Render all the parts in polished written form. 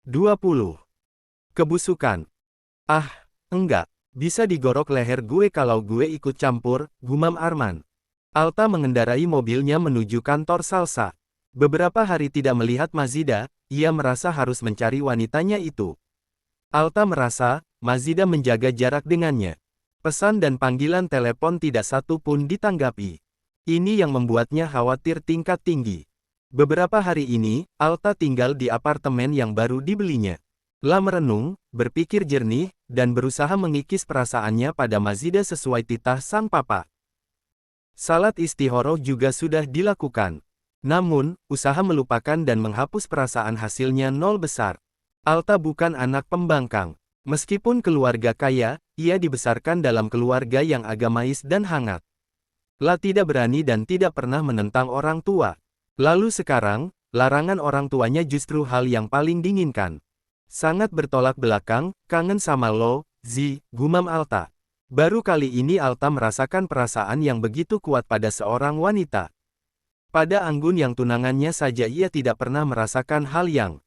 20. Kebusukan. Ah, enggak. Bisa digorok leher gue kalau gue ikut campur, gumam Arman. Alta mengendarai mobilnya menuju kantor Salsa. Beberapa hari tidak melihat Mazida, ia merasa harus mencari wanitanya itu. Alta merasa, Mazida menjaga jarak dengannya. Pesan dan panggilan telepon tidak satu pun ditanggapi. Ini yang membuatnya khawatir tingkat tinggi. Beberapa hari ini, Alta tinggal di apartemen yang baru dibelinya. La merenung, berpikir jernih, dan berusaha mengikis perasaannya pada Mazida sesuai titah sang papa. Salat istihoroh juga sudah dilakukan. Namun, usaha melupakan dan menghapus perasaan hasilnya nol besar. Alta bukan anak pembangkang. Meskipun keluarga kaya, ia dibesarkan dalam keluarga yang agamais dan hangat. La tidak berani dan tidak pernah menentang orang tua. Lalu sekarang, larangan orang tuanya justru hal yang paling diinginkan. Sangat bertolak belakang, kangen sama lo, Zi, gumam Alta. Baru kali ini Alta merasakan perasaan yang begitu kuat pada seorang wanita. Pada Anggun yang tunangannya saja ia tidak pernah merasakan hal yang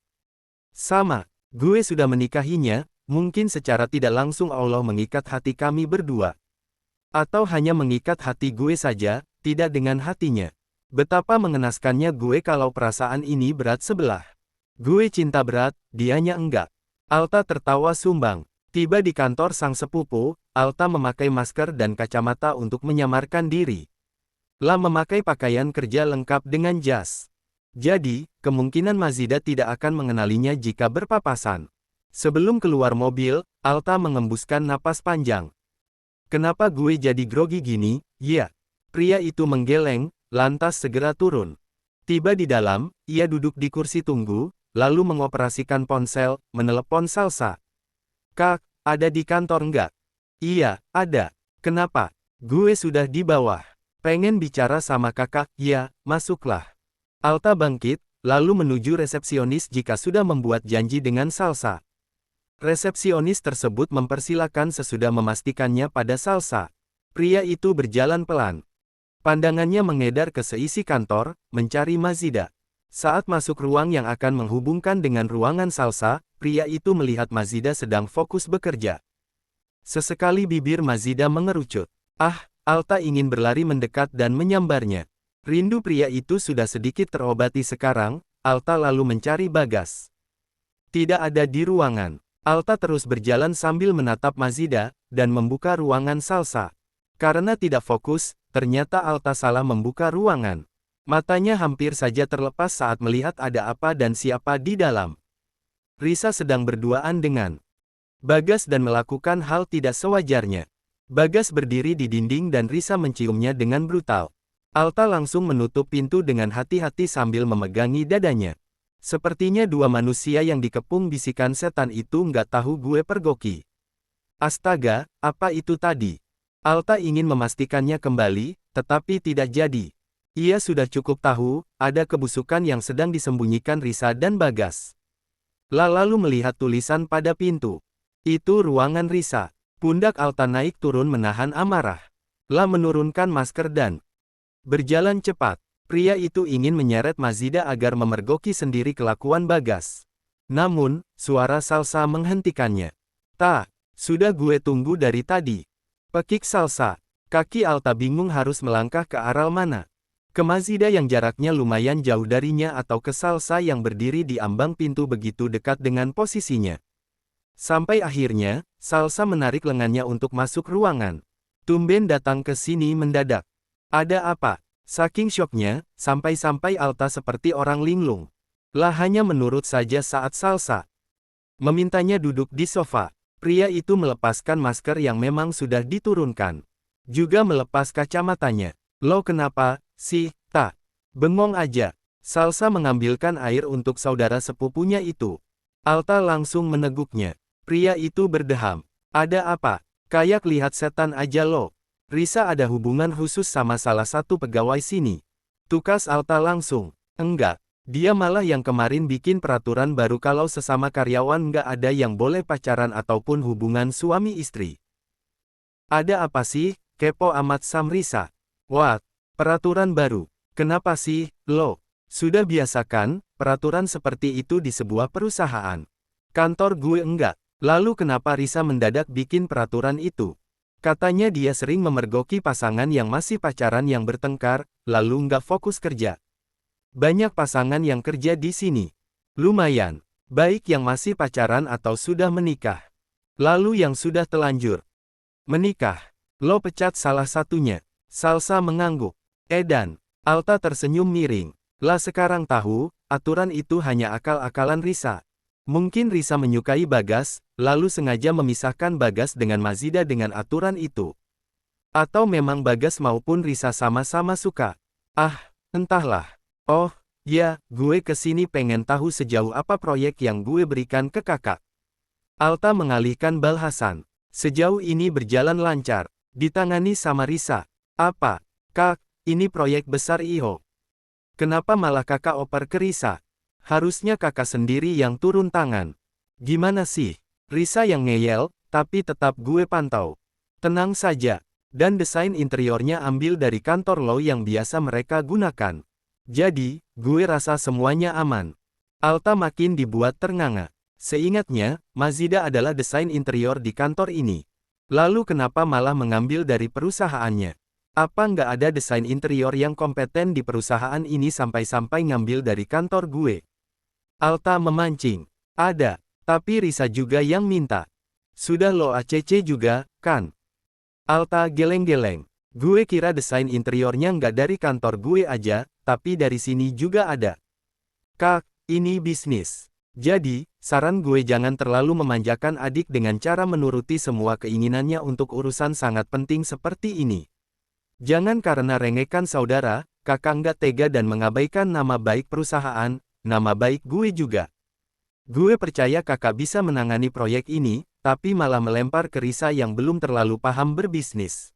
sama. Gue sudah menikahinya, mungkin secara tidak langsung Allah mengikat hati kami berdua. Atau hanya mengikat hati gue saja, tidak dengan hatinya. Betapa mengenaskannya gue kalau perasaan ini berat sebelah. Gue cinta berat, dianya enggak. Alta tertawa sumbang. Tiba di kantor sang sepupu, Alta memakai masker dan kacamata untuk menyamarkan diri. La memakai pakaian kerja lengkap dengan jas. Jadi, kemungkinan Mazida tidak akan mengenalinya jika berpapasan. Sebelum keluar mobil, Alta mengembuskan napas panjang. Kenapa gue jadi grogi gini, ya? Pria itu menggeleng, lantas segera turun. Tiba di dalam, ia duduk di kursi tunggu, lalu mengoperasikan ponsel, menelepon Salsa. Kak, ada di kantor enggak? Iya, ada. Kenapa? Gue sudah di bawah. Pengen bicara sama kakak, ya, masuklah. Alta bangkit, lalu menuju resepsionis jika sudah membuat janji dengan Salsa. Resepsionis tersebut mempersilakan sesudah memastikannya pada Salsa. Pria itu berjalan pelan. Pandangannya mengedar ke seisi kantor, mencari Mazida. Saat masuk ruang yang akan menghubungkan dengan ruangan Salsa, pria itu melihat Mazida sedang fokus bekerja. Sesekali bibir Mazida mengerucut. Ah, Alta ingin berlari mendekat dan menyambarnya. Rindu pria itu sudah sedikit terobati sekarang, Alta lalu mencari Bagas. Tidak ada di ruangan. Alta terus berjalan sambil menatap Mazida, dan membuka ruangan Salsa. Karena tidak fokus, ternyata Alta salah membuka ruangan. Matanya hampir saja terlepas saat melihat ada apa dan siapa di dalam. Risa sedang berduaan dengan Bagas dan melakukan hal tidak sewajarnya. Bagas berdiri di dinding dan Risa menciumnya dengan brutal. Alta langsung menutup pintu dengan hati-hati sambil memegangi dadanya. Sepertinya dua manusia yang dikepung bisikan setan itu nggak tahu gue pergoki. Astaga, apa itu tadi? Alta ingin memastikannya kembali, tetapi tidak jadi. Ia sudah cukup tahu, ada kebusukan yang sedang disembunyikan Risa dan Bagas. Lalu melihat tulisan pada pintu. Itu ruangan Risa. Pundak Alta naik turun menahan amarah. La menurunkan masker dan berjalan cepat. Pria itu ingin menyeret Mazida agar memergoki sendiri kelakuan Bagas. Namun, suara Salsa menghentikannya. Tak, sudah gue tunggu dari tadi. Pekik Salsa. Kaki Alta bingung harus melangkah ke arah mana. Ke Mazida yang jaraknya lumayan jauh darinya atau ke Salsa yang berdiri di ambang pintu begitu dekat dengan posisinya. Sampai akhirnya, Salsa menarik lengannya untuk masuk ruangan. Tumben datang ke sini mendadak. Ada apa? Saking syoknya, sampai-sampai Alta seperti orang linglung. Lah hanya menurut saja saat Salsa memintanya duduk di sofa. Pria itu melepaskan masker yang memang sudah diturunkan. Juga melepas kacamatanya. Lo kenapa, sih, tak? Bengong aja. Salsa mengambilkan air untuk saudara sepupunya itu. Alta langsung meneguknya. Pria itu berdeham. Ada apa? Kayak lihat setan aja lo. Risa ada hubungan khusus sama salah satu pegawai sini. Tukas Alta langsung. Enggak. Dia malah yang kemarin bikin peraturan baru kalau sesama karyawan nggak ada yang boleh pacaran ataupun hubungan suami istri. Ada apa sih? Kepo amat Sam Risa. What? Peraturan baru? Kenapa sih, lo? Sudah biasa kan, peraturan seperti itu di sebuah perusahaan? Kantor gue enggak. Lalu kenapa Risa mendadak bikin peraturan itu? Katanya dia sering memergoki pasangan yang masih pacaran yang bertengkar, lalu nggak fokus kerja. Banyak pasangan yang kerja di sini. Lumayan. Baik yang masih pacaran atau sudah menikah. Lalu yang sudah telanjur menikah. Lo pecat salah satunya. Salsa mengangguk. Edan. Alta tersenyum miring. Lah sekarang tahu, aturan itu hanya akal-akalan Risa. Mungkin Risa menyukai Bagas, lalu sengaja memisahkan Bagas dengan Mazida dengan aturan itu. Atau memang Bagas maupun Risa sama-sama suka. Ah, entahlah. Oh, ya, gue kesini pengen tahu sejauh apa proyek yang gue berikan ke kakak. Alta mengalihkan bahasan. Sejauh ini berjalan lancar. Ditangani sama Risa. Apa? Kak, ini proyek besar Iho. Kenapa malah kakak oper ke Risa? Harusnya kakak sendiri yang turun tangan. Gimana sih? Risa yang ngeyel, tapi tetap gue pantau. Tenang saja. Dan desain interiornya ambil dari kantor lo yang biasa mereka gunakan. Jadi, gue rasa semuanya aman. Alta makin dibuat ternganga. Seingatnya, Mazida adalah desain interior di kantor ini. Lalu kenapa malah mengambil dari perusahaannya? Apa nggak ada desain interior yang kompeten di perusahaan ini sampai-sampai ngambil dari kantor gue? Alta memancing. Ada, tapi Risa juga yang minta. Sudah lo ACC juga, kan? Alta geleng-geleng. Gue kira desain interiornya nggak dari kantor gue aja, tapi dari sini juga ada. Kak, ini bisnis. Jadi, saran gue jangan terlalu memanjakan adik dengan cara menuruti semua keinginannya untuk urusan sangat penting seperti ini. Jangan karena rengekan saudara, kakak nggak tega dan mengabaikan nama baik perusahaan, nama baik gue juga. Gue percaya kakak bisa menangani proyek ini, tapi malah melempar ke Risa yang belum terlalu paham berbisnis.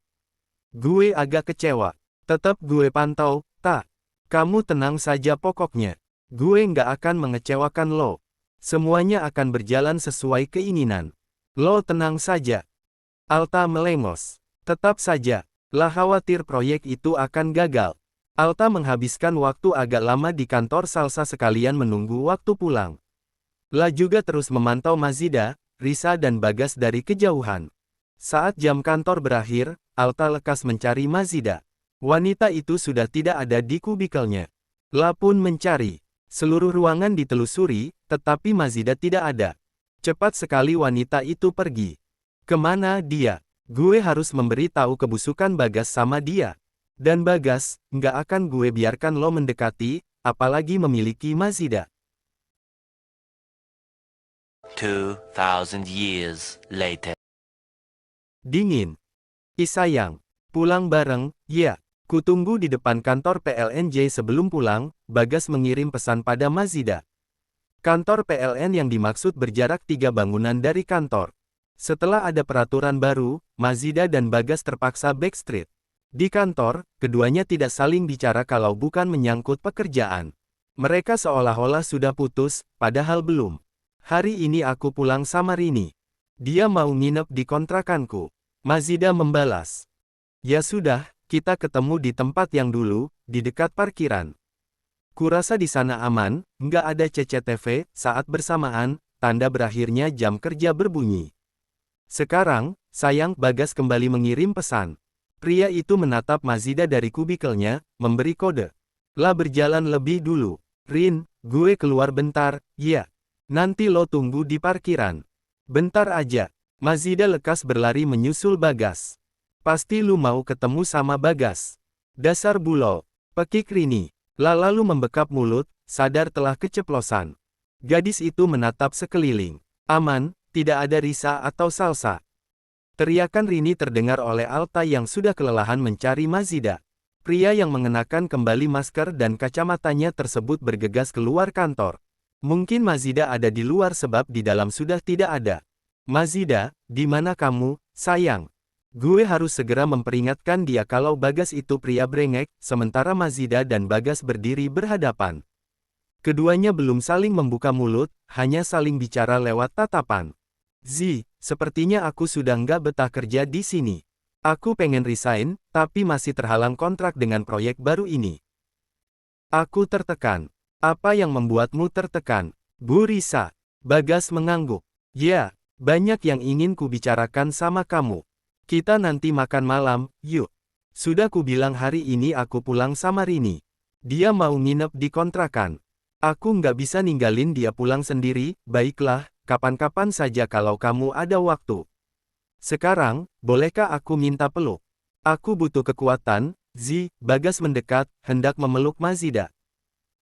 Gue agak kecewa. Tetap gue pantau, tak. Kamu tenang saja pokoknya. Gue nggak akan mengecewakan lo. Semuanya akan berjalan sesuai keinginan. Lo tenang saja. Alta melengos. Tetap saja. Lah khawatir proyek itu akan gagal. Alta menghabiskan waktu agak lama di kantor Salsa sekalian menunggu waktu pulang. La juga terus memantau Mazida, Risa dan Bagas dari kejauhan. Saat jam kantor berakhir, Alta lekas mencari Mazida. Wanita itu sudah tidak ada di kubikelnya. La pun mencari. Seluruh ruangan ditelusuri, tetapi Mazida tidak ada. Cepat sekali wanita itu pergi. Kemana dia? Gue harus memberi tahu kebusukan Bagas sama dia. Dan Bagas, nggak akan gue biarkan lo mendekati, apalagi memiliki Mazida. 2000 years later. Dingin. Sayang, pulang bareng, ya. Kutunggu di depan kantor PLNJ sebelum pulang, Bagas mengirim pesan pada Mazida. Kantor PLN yang dimaksud berjarak 3 bangunan dari kantor. Setelah ada peraturan baru, Mazida dan Bagas terpaksa backstreet. Di kantor, keduanya tidak saling bicara kalau bukan menyangkut pekerjaan. Mereka seolah-olah sudah putus, padahal belum. Hari ini aku pulang sama Rini. Dia mau nginep di kontrakanku. Mazida membalas. Ya sudah, kita ketemu di tempat yang dulu, di dekat parkiran. Kurasa di sana aman, nggak ada CCTV, saat bersamaan, tanda berakhirnya jam kerja berbunyi. Sekarang, sayang, Bagas kembali mengirim pesan. Pria itu menatap Mazida dari kubikelnya, memberi kode. Lah berjalan lebih dulu. Rin, gue keluar bentar, ya. Nanti lo tunggu di parkiran. Bentar aja. Mazida lekas berlari menyusul Bagas. Pasti lu mau ketemu sama Bagas. Dasar bulol. Pekik Rini. Lah lalu membekap mulut, sadar telah keceplosan. Gadis itu menatap sekeliling. Aman, tidak ada Risa atau Salsa. Teriakan Rini terdengar oleh Alta yang sudah kelelahan mencari Mazida. Pria yang mengenakan kembali masker dan kacamatanya tersebut bergegas keluar kantor. Mungkin Mazida ada di luar sebab di dalam sudah tidak ada. Mazida, di mana kamu, sayang? Gue harus segera memperingatkan dia kalau Bagas itu pria brengek, sementara Mazida dan Bagas berdiri berhadapan. Keduanya belum saling membuka mulut, hanya saling bicara lewat tatapan. Sepertinya aku sudah nggak betah kerja di sini. Aku pengen resign, tapi masih terhalang kontrak dengan proyek baru ini. Aku tertekan. Apa yang membuatmu tertekan, Bu Risa? Bagas mengangguk. Ya, banyak yang ingin kubicarakan sama kamu. Kita nanti makan malam, yuk. Sudah kubilang hari ini aku pulang sama Rini. Dia mau nginep di kontrakan. Aku nggak bisa ninggalin dia pulang sendiri, baiklah, kapan-kapan saja kalau kamu ada waktu. Sekarang, bolehkah aku minta peluk? Aku butuh kekuatan, Bagas mendekat, hendak memeluk Mazida.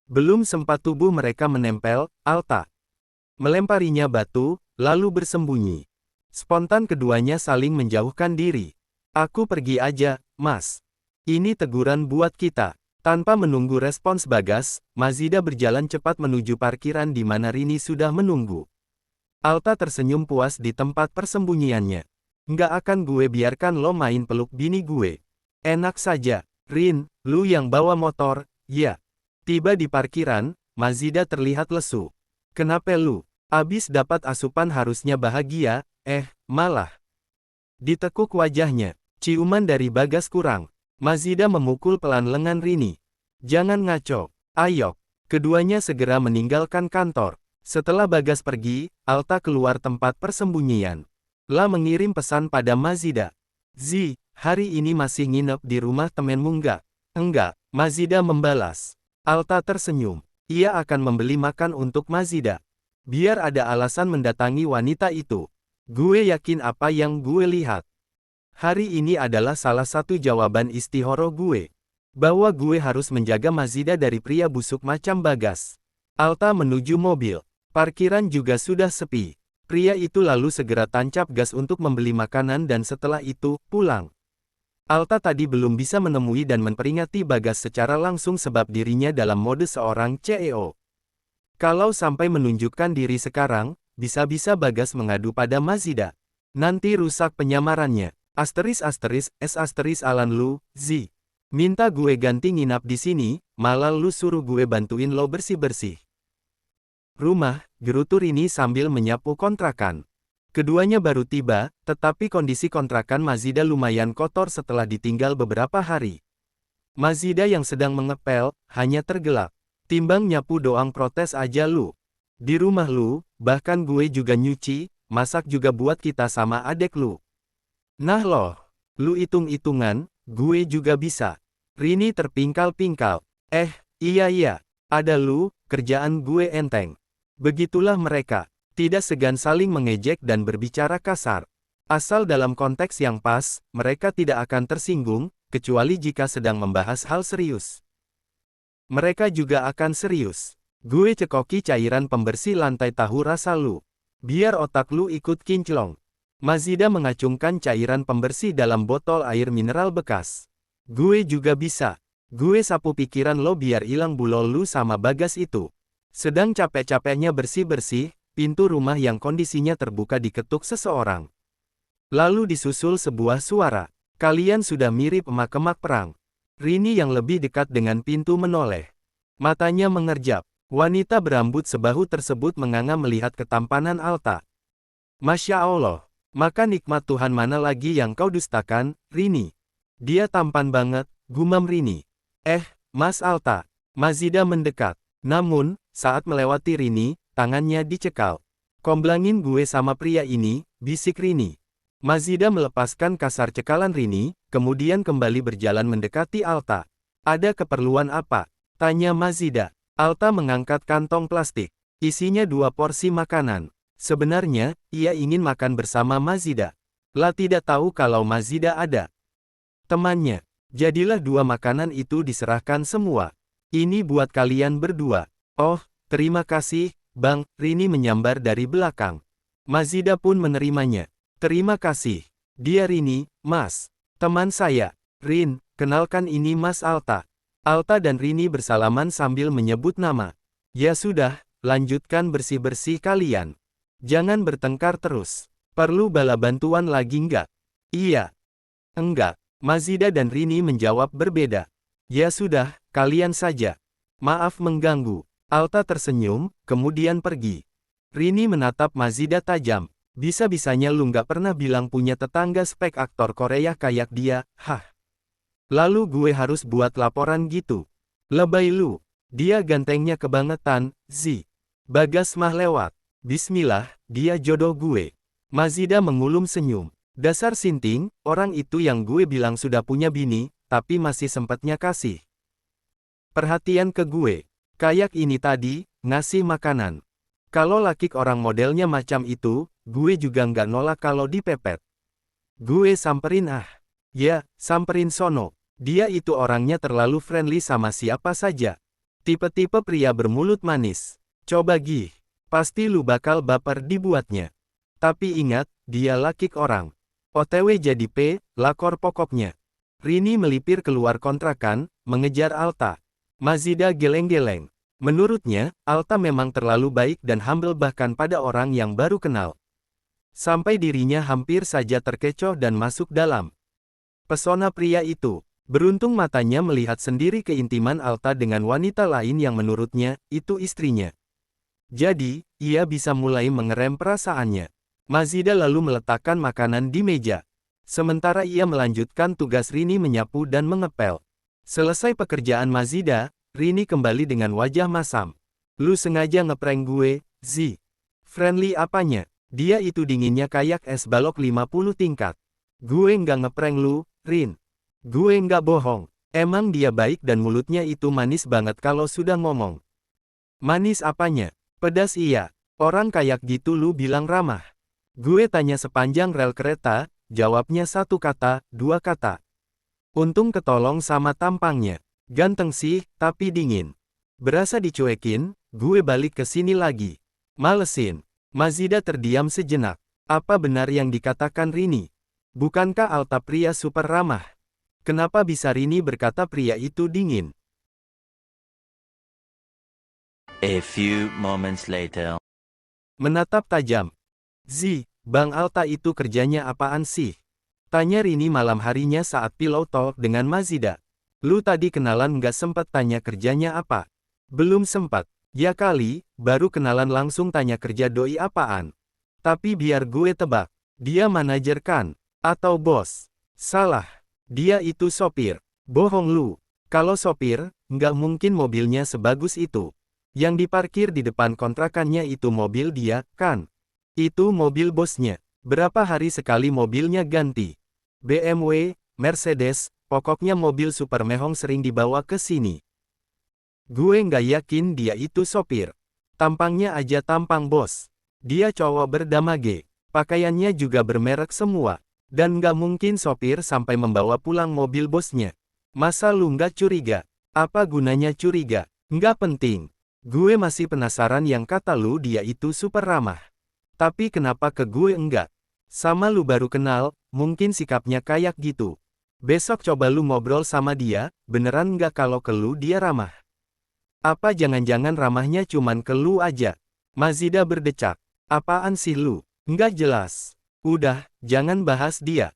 Belum sempat tubuh mereka menempel, Alta melemparinya batu, lalu bersembunyi. Spontan keduanya saling menjauhkan diri. Aku pergi aja, Mas. Ini teguran buat kita. Tanpa menunggu respons Bagas, Mazida berjalan cepat menuju parkiran di mana Rini sudah menunggu. Alta tersenyum puas di tempat persembunyiannya. Nggak akan gue biarkan lo main peluk bini gue. Enak saja, Rin, lu yang bawa motor, ya. Tiba di parkiran, Mazida terlihat lesu. Kenapa lu? Abis dapat asupan harusnya bahagia, malah. Ditekuk wajahnya, ciuman dari Bagas kurang. Mazida memukul pelan lengan Rini. Jangan ngaco, ayo. Keduanya segera meninggalkan kantor. Setelah Bagas pergi, Alta keluar tempat persembunyian. La mengirim pesan pada Mazida. Hari ini masih nginep di rumah temenmu nggak? Enggak, Mazida membalas. Alta tersenyum. Ia akan membeli makan untuk Mazida. Biar ada alasan mendatangi wanita itu. Gue yakin apa yang gue lihat. Hari ini adalah salah satu jawaban istihoro gue. Bahwa gue harus menjaga Mazida dari pria busuk macam Bagas. Alta menuju mobil. Parkiran juga sudah sepi. Pria itu lalu segera tancap gas untuk membeli makanan dan setelah itu, pulang. Alta tadi belum bisa menemui dan memperingati Bagas secara langsung sebab dirinya dalam mode seorang CEO. Kalau sampai menunjukkan diri sekarang, bisa-bisa Bagas mengadu pada Mazida. Nanti rusak penyamarannya. Alan lu, minta gue ganti nginap di sini, malah lu suruh gue bantuin lo bersih-bersih. Rumah, gerutu Rini sambil menyapu kontrakan. Keduanya baru tiba, tetapi kondisi kontrakan Mazida lumayan kotor setelah ditinggal beberapa hari. Mazida yang sedang mengepel, hanya tergelap. Timbang nyapu doang protes aja lu. Di rumah lu, bahkan gue juga nyuci, masak juga buat kita sama adek lu. Nah loh, lu hitung-hitungan, gue juga bisa. Rini terpingkal-pingkal. Iya, ada lu, kerjaan gue enteng. Begitulah mereka, tidak segan saling mengejek dan berbicara kasar. Asal dalam konteks yang pas, mereka tidak akan tersinggung, kecuali jika sedang membahas hal serius. Mereka juga akan serius. Gue cekoki cairan pembersih lantai tahu rasa lu. Biar otak lu ikut kinclong. Mazida mengacungkan cairan pembersih dalam botol air mineral bekas. Gue juga bisa. Gue sapu pikiran lo biar hilang bulol lu sama Bagas itu. Sedang capek-capeknya bersih-bersih, pintu rumah yang kondisinya terbuka diketuk seseorang. Lalu disusul sebuah suara. Kalian sudah mirip emak-emak perang. Rini yang lebih dekat dengan pintu menoleh. Matanya mengerjap. Wanita berambut sebahu tersebut menganga melihat ketampanan Alta. Masya Allah, maka nikmat Tuhan mana lagi yang kau dustakan, Rini? Dia tampan banget, gumam Rini. Mas Alta. Mazida mendekat. Namun, saat melewati Rini, tangannya dicekal. Komblangin gue sama pria ini, bisik Rini. Mazida melepaskan kasar cekalan Rini, kemudian kembali berjalan mendekati Alta. Ada keperluan apa? Tanya Mazida. Alta mengangkat kantong plastik. Isinya 2 porsi makanan. Sebenarnya, ia ingin makan bersama Mazida. La tidak tahu kalau Mazida ada temannya. Jadilah 2 makanan itu diserahkan semua. Ini buat kalian berdua. Oh, terima kasih, Bang. Rini menyambar dari belakang. Mazida pun menerimanya. Terima kasih. Dia Rini, Mas. Teman saya. Rin, kenalkan ini Mas Alta. Alta dan Rini bersalaman sambil menyebut nama. Ya sudah, lanjutkan bersih-bersih kalian. Jangan bertengkar terus. Perlu bala bantuan lagi nggak? Iya. Enggak. Mazida dan Rini menjawab berbeda. Ya sudah, kalian saja. Maaf mengganggu. Alta tersenyum, kemudian pergi. Rini menatap Mazida tajam. Bisa-bisanya lu nggak pernah bilang punya tetangga spek aktor Korea kayak dia, hah? Lalu gue harus buat laporan gitu. Lebay lu. Dia gantengnya kebangetan, Bagas mah lewat. Bismillah, dia jodoh gue. Mazida mengulum senyum. Dasar sinting, orang itu yang gue bilang sudah punya bini, tapi masih sempatnya kasih perhatian ke gue. Kayak ini tadi, ngasih makanan. Kalau laki orang modelnya macam itu, gue juga nggak nolak kalau dipepet. Gue samperin Ya, samperin sono. Dia itu orangnya terlalu friendly sama siapa saja. Tipe-tipe pria bermulut manis. Coba gih. Pasti lu bakal baper dibuatnya. Tapi ingat, dia laki orang. OTW jadi lakor pokoknya. Rini melipir keluar kontrakan, mengejar Alta. Mazida geleng-geleng. Menurutnya, Alta memang terlalu baik dan humble bahkan pada orang yang baru kenal. Sampai dirinya hampir saja terkecoh dan masuk dalam pesona pria itu. Beruntung matanya melihat sendiri keintiman Alta dengan wanita lain yang menurutnya, itu istrinya. Jadi, ia bisa mulai mengerem perasaannya. Mazida lalu meletakkan makanan di meja. Sementara ia melanjutkan tugas Rini menyapu dan mengepel. Selesai pekerjaan Mazida, Rini kembali dengan wajah masam. Lu sengaja ngeprank gue, Z. Friendly apanya? Dia itu dinginnya kayak es balok 50 tingkat. Gue nggak ngeprank lu, Rin. Gue nggak bohong. Emang dia baik dan mulutnya itu manis banget kalau sudah ngomong. Manis apanya? Pedas iya. Orang kayak gitu lu bilang ramah. Gue tanya sepanjang rel kereta, jawabnya satu kata, dua kata. Untung ketolong sama tampangnya. Ganteng sih, tapi dingin. Berasa dicuekin, gue balik ke sini lagi. Malesin. Mazida terdiam sejenak. Apa benar yang dikatakan Rini? Bukankah Alta pria super ramah? Kenapa bisa Rini berkata pria itu dingin? A few moments later. Menatap tajam. Z, Bang Alta itu kerjanya apaan sih? Tanya Rini malam harinya saat pillow talk dengan Mazida. Lu tadi kenalan nggak sempat tanya kerjanya apa? Belum sempat. Ya kali, baru kenalan langsung tanya kerja doi apaan. Tapi biar gue tebak, dia manajer kan? Atau bos? Salah. Dia itu sopir. Bohong lu. Kalau sopir, nggak mungkin mobilnya sebagus itu. Yang diparkir di depan kontrakannya itu mobil dia, kan? Itu mobil bosnya. Berapa hari sekali mobilnya ganti? BMW, Mercedes, pokoknya mobil super mehong sering dibawa ke sini. Gue nggak yakin dia itu sopir. Tampangnya aja tampang bos. Dia cowok berdamage. Pakaiannya juga bermerek semua. Dan nggak mungkin sopir sampai membawa pulang mobil bosnya. Masa lu nggak curiga? Apa gunanya curiga? Nggak penting. Gue masih penasaran yang kata lu dia itu super ramah. Tapi kenapa ke gue enggak? Sama lu baru kenal, mungkin sikapnya kayak gitu. Besok coba lu ngobrol sama dia, beneran nggak kalau ke lu dia ramah? Apa jangan-jangan ramahnya cuman ke lu aja? Mazida berdecak. Apaan sih lu? Nggak jelas. Udah, jangan bahas dia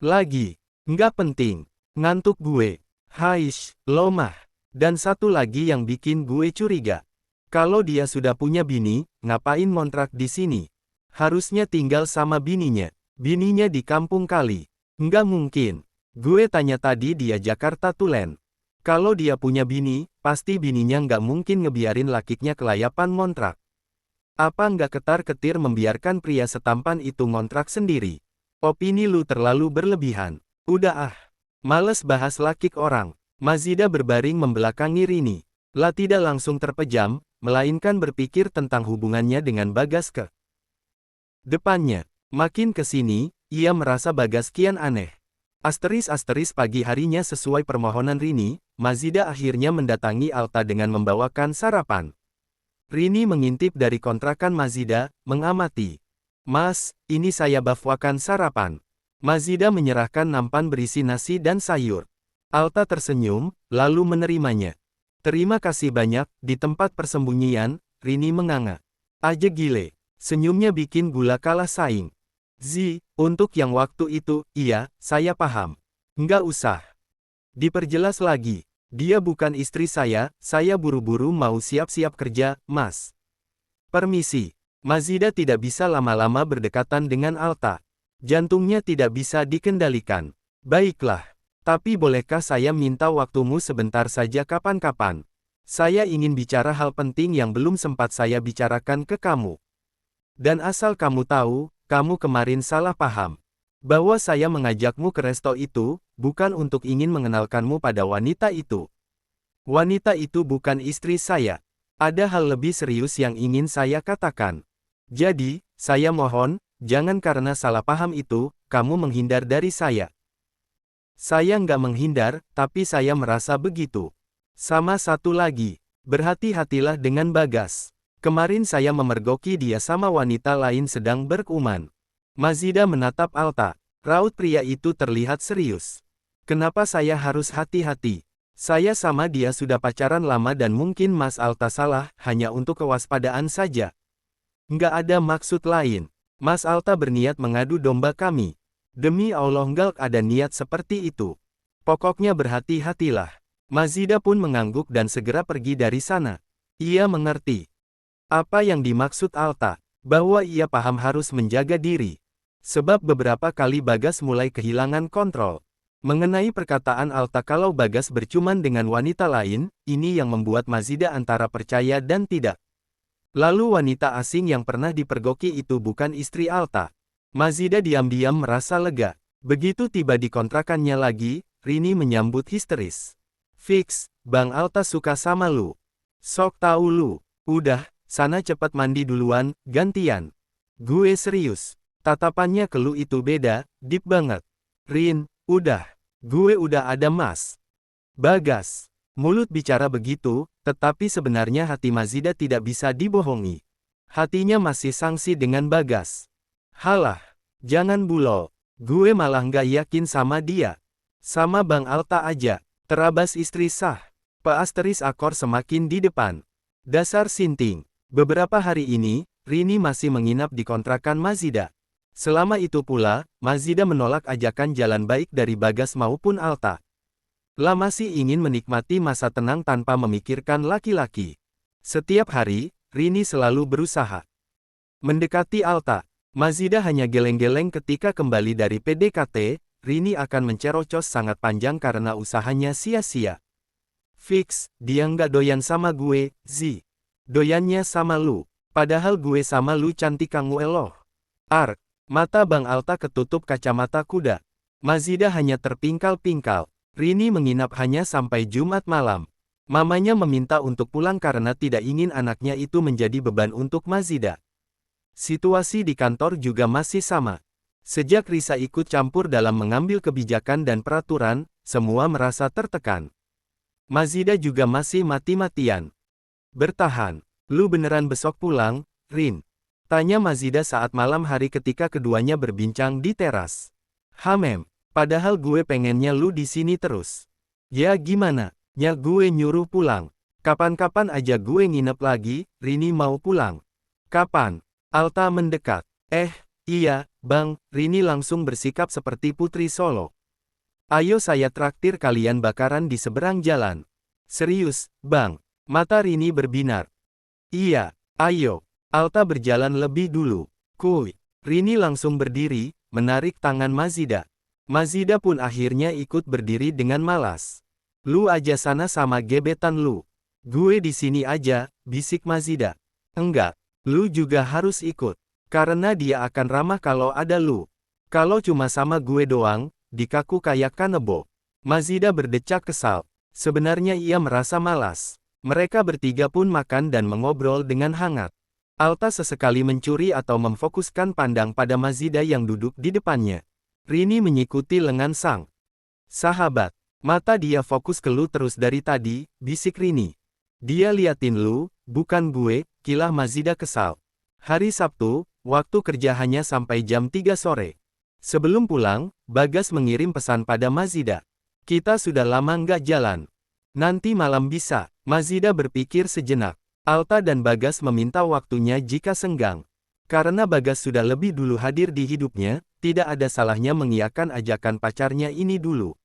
lagi. Nggak penting. Ngantuk gue. Haish, lomah. Dan satu lagi yang bikin gue curiga. Kalau dia sudah punya bini, ngapain ngontrak di sini? Harusnya tinggal sama bininya. Bininya di kampung kali. Nggak mungkin. Gue tanya tadi dia Jakarta Tulen. Kalau dia punya bini, pasti bininya nggak mungkin ngebiarin lakinya kelayapan ngontrak. Apa nggak ketar-ketir membiarkan pria setampan itu ngontrak sendiri? Opini lu terlalu berlebihan. Udah males bahas lakik orang. Mazida berbaring membelakangi Rini. Lah tidak langsung terpejam, melainkan berpikir tentang hubungannya dengan Bagas ke depannya. Makin kesini, ia merasa Bagas kian aneh. Asteris pagi harinya sesuai permohonan Rini, Mazida akhirnya mendatangi Alta dengan membawakan sarapan. Rini mengintip dari kontrakan Mazida, mengamati. Mas, ini saya bawakan sarapan. Mazida menyerahkan nampan berisi nasi dan sayur. Alta tersenyum, lalu menerimanya. Terima kasih banyak, di tempat persembunyian, Rini menganga. Aja gile. Senyumnya bikin gula kalah saing. Z, untuk yang waktu itu, iya, saya paham. Nggak usah diperjelas lagi. Dia bukan istri saya buru-buru mau siap-siap kerja, Mas. Permisi. Mazida tidak bisa lama-lama berdekatan dengan Alta. Jantungnya tidak bisa dikendalikan. Baiklah. Tapi bolehkah saya minta waktumu sebentar saja kapan-kapan? Saya ingin bicara hal penting yang belum sempat saya bicarakan ke kamu. Dan asal kamu tahu, kamu kemarin salah paham. Bahwa saya mengajakmu ke resto itu, bukan untuk ingin mengenalkanmu pada wanita itu. Wanita itu bukan istri saya. Ada hal lebih serius yang ingin saya katakan. Jadi, saya mohon, jangan karena salah paham itu, kamu menghindar dari saya. Saya nggak menghindar, tapi saya merasa begitu. Sama satu lagi, berhati-hatilah dengan Bagas. Kemarin saya memergoki dia sama wanita lain sedang berkuman. Mazida menatap Alta. Raut pria itu terlihat serius. Kenapa saya harus hati-hati? Saya sama dia sudah pacaran lama dan mungkin Mas Alta salah, hanya untuk kewaspadaan saja. Nggak ada maksud lain. Mas Alta berniat mengadu domba kami. Demi Allah nggak ada niat seperti itu. Pokoknya berhati-hatilah. Mazida pun mengangguk dan segera pergi dari sana. Ia mengerti. Apa yang dimaksud Alta? Bahwa ia paham harus menjaga diri. Sebab beberapa kali Bagas mulai kehilangan kontrol. Mengenai perkataan Alta kalau Bagas bercuman dengan wanita lain, ini yang membuat Mazida antara percaya dan tidak. Lalu wanita asing yang pernah dipergoki itu bukan istri Alta. Mazida diam-diam merasa lega. Begitu tiba di kontrakannya lagi, Rini menyambut histeris. Fix, Bang Alta suka sama lu. Sok tahu lu. Udah, sana cepat mandi duluan, gantian. Gue serius. Tatapannya ke lu itu beda, deep banget. Rin, udah. Gue udah ada Mas. Bagas. Mulut bicara begitu, tetapi sebenarnya hati Mazida tidak bisa dibohongi. Hatinya masih sangsi dengan Bagas. Halah, jangan bulol. Gue malah nggak yakin sama dia. Sama Bang Alta aja. Terabas istri sah. Pasteris akor semakin di depan. Dasar sinting. Beberapa hari ini, Rini masih menginap di kontrakan Mazida. Selama itu pula, Mazida menolak ajakan jalan baik dari Bagas maupun Alta. La masih ingin menikmati masa tenang tanpa memikirkan laki-laki. Setiap hari, Rini selalu berusaha mendekati Alta. Mazida hanya geleng-geleng ketika kembali dari PDKT, Rini akan mencerocos sangat panjang karena usahanya sia-sia. Fix, dia nggak doyan sama gue, Zi. Doyannya sama lu. Padahal gue sama lu cantik kangu eloh. Ark, mata Bang Alta ketutup kacamata kuda. Mazida hanya terpingkal-pingkal. Rini menginap hanya sampai Jumat malam. Mamanya meminta untuk pulang karena tidak ingin anaknya itu menjadi beban untuk Mazida. Situasi di kantor juga masih sama. Sejak Risa ikut campur dalam mengambil kebijakan dan peraturan, semua merasa tertekan. Mazida juga masih mati-matian bertahan. Lu beneran besok pulang, Rin? Tanya Mazida saat malam hari ketika keduanya berbincang di teras. Hamem, padahal gue pengennya lu di sini terus. Ya gimana? Nya gue nyuruh pulang. Kapan-kapan aja gue nginep lagi, Rini mau pulang. Kapan? Alta mendekat. Iya, Bang, Rini langsung bersikap seperti putri Solo. Ayo saya traktir kalian bakaran di seberang jalan. Serius, Bang. Mata Rini berbinar. Iya, ayo. Alta berjalan lebih dulu. Kuy. Rini langsung berdiri, menarik tangan Mazida. Mazida pun akhirnya ikut berdiri dengan malas. Lu aja sana sama gebetan lu. Gue di sini aja, bisik Mazida. Enggak. Lu juga harus ikut. Karena dia akan ramah kalau ada lu. Kalau cuma sama gue doang, dikaku kayak kanebo. Mazida berdecak kesal. Sebenarnya ia merasa malas. Mereka bertiga pun makan dan mengobrol dengan hangat. Alta sesekali mencuri atau memfokuskan pandang pada Mazida yang duduk di depannya. Rini mengikuti lengan sang sahabat. Mata dia fokus ke lu terus dari tadi, bisik Rini. Dia liatin lu, bukan gue, kilah Mazida kesal. Hari Sabtu, waktu kerja hanya sampai jam 3 sore. Sebelum pulang, Bagas mengirim pesan pada Mazida. Kita sudah lama nggak jalan. Nanti malam bisa. Mazida berpikir sejenak. Alta dan Bagas meminta waktunya jika senggang. Karena Bagas sudah lebih dulu hadir di hidupnya, tidak ada salahnya mengiyakan ajakan pacarnya ini dulu.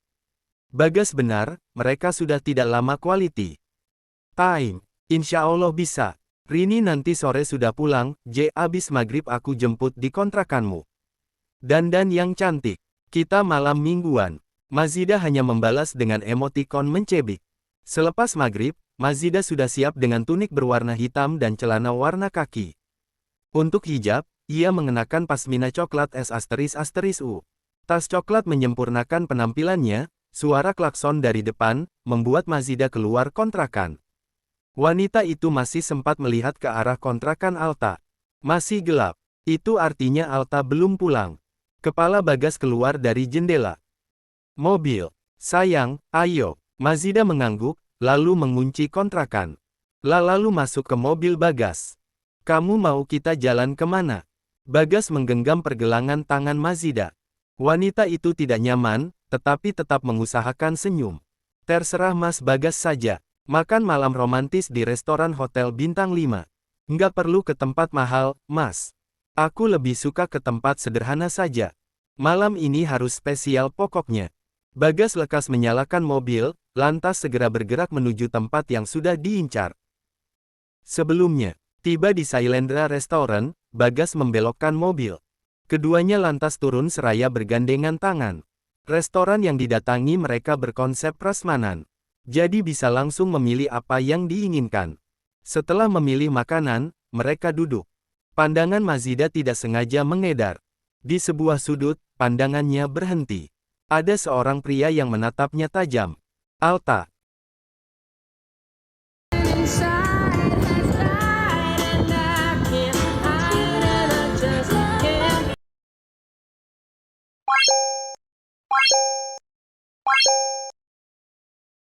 Bagas benar, mereka sudah tidak lama quality time. Insya Allah bisa. Rini nanti sore sudah pulang, abis maghrib aku jemput di kontrakanmu. Dandan yang cantik. Kita malam mingguan. Mazida hanya membalas dengan emotikon mencebik. Selepas maghrib, Mazida sudah siap dengan tunik berwarna hitam dan celana warna kaki. Untuk hijab, ia mengenakan pasmina coklat S***U. Tas coklat menyempurnakan penampilannya, suara klakson dari depan, membuat Mazida keluar kontrakan. Wanita itu masih sempat melihat ke arah kontrakan Alta. Masih gelap. Itu artinya Alta belum pulang. Kepala Bagas keluar dari jendela. Mobil. Sayang, ayo. Mazida mengangguk, lalu mengunci kontrakan. Lalu masuk ke mobil Bagas. Kamu mau kita jalan kemana? Bagas menggenggam pergelangan tangan Mazida. Wanita itu tidak nyaman, tetapi tetap mengusahakan senyum. Terserah Mas Bagas saja. Makan malam romantis di restoran hotel bintang 5. Nggak perlu ke tempat mahal, Mas. Aku lebih suka ke tempat sederhana saja. Malam ini harus spesial pokoknya. Bagas lekas menyalakan mobil, lantas segera bergerak menuju tempat yang sudah diincar. Sebelumnya, tiba di Sailendra Restaurant, Bagas membelokkan mobil. Keduanya lantas turun seraya bergandengan tangan. Restoran yang didatangi mereka berkonsep prasmanan. Jadi bisa langsung memilih apa yang diinginkan. Setelah memilih makanan, mereka duduk. Pandangan Mazida tidak sengaja mengedar. Di sebuah sudut, pandangannya berhenti. Ada seorang pria yang menatapnya tajam. Alta,